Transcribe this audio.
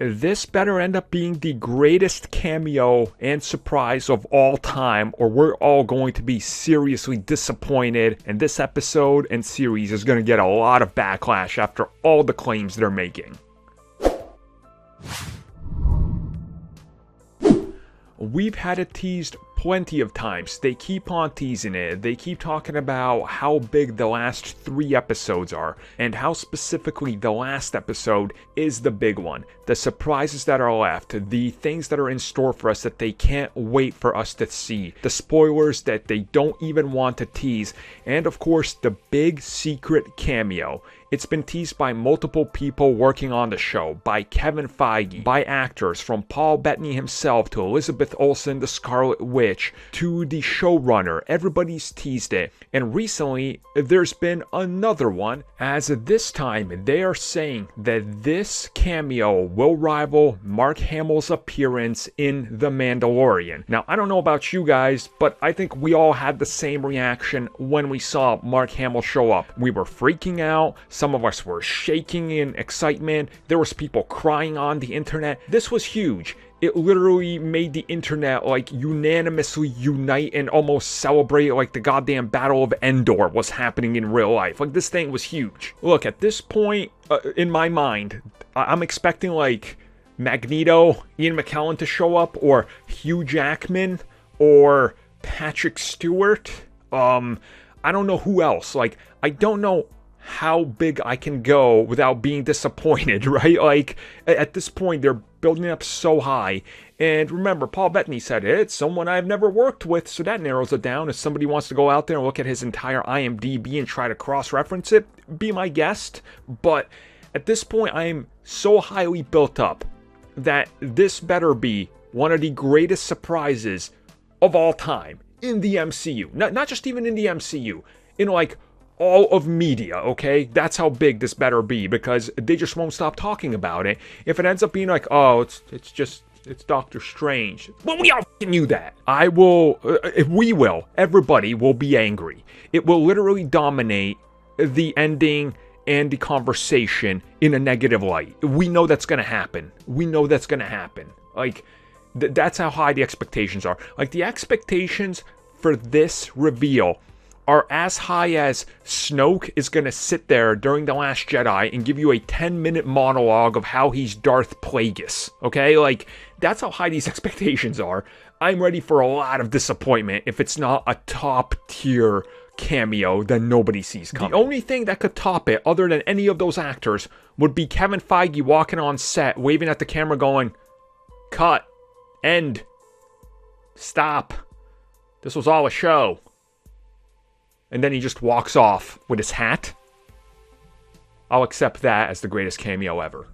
this better end up being the greatest cameo and surprise of all time, or we're all going to be seriously disappointed, and this episode and series is going to get a lot of backlash after all the claims they're making. We've had it teased plenty of times. They keep on teasing it. They keep talking about how big the last 3 episodes are, and how specifically the last episode is the big one. The surprises that are left, the things that are in store for us that they can't wait for us to see, the spoilers that they don't even want to tease, and of course the big secret cameo. It's been teased by multiple people working on the show, by Kevin Feige, by actors from Paul Bettany himself to Elizabeth Olsen, the Scarlet Witch, to the showrunner. Everybody's teased it. And recently, there's been another one, as this time they are saying that this cameo will rival Mark Hamill's appearance in The Mandalorian. Now, I don't know about you guys, but I think we all had the same reaction when we saw Mark Hamill show up. We were freaking out. Some of us were shaking in excitement. There was people crying on the internet. This was huge. It literally made the internet like unanimously unite and almost celebrate like the goddamn Battle of Endor was happening in real life. Like, this thing was huge. Look, at this point, in my mind, I'm expecting like Magneto, Ian McKellen to show up, or Hugh Jackman, or Patrick Stewart. I don't know who else. Like, I don't know how big I can go without being disappointed, right? Like, at this point, they're building up so high. And remember, Paul Bettany said it's someone I've never worked with, so that narrows it down. If somebody wants to go out there and look at his entire IMDb and try to cross-reference it, be my guest. But at this point, I am so highly built up that this better be one of the greatest surprises of all time in the MCU. Not just even in the MCU, in like all of media, okay? That's how big this better be, because they just won't stop talking about it. If it ends up being like, oh, it's Doctor Strange. Well, we all knew that. Everybody will be angry. It will literally dominate the ending and the conversation in a negative light. We know that's gonna happen. Like, that's how high the expectations are. Like, the expectations for this reveal are as high as Snoke is going to sit there during The Last Jedi and give you a 10-minute monologue of how he's Darth Plagueis, okay? Like, that's how high these expectations are. I'm ready for a lot of disappointment if it's not a top-tier cameo that nobody sees coming. The only thing that could top it, other than any of those actors, would be Kevin Feige walking on set, waving at the camera going, "Cut. End. Stop. This was all a show." And then he just walks off with his hat. I'll accept that as the greatest cameo ever.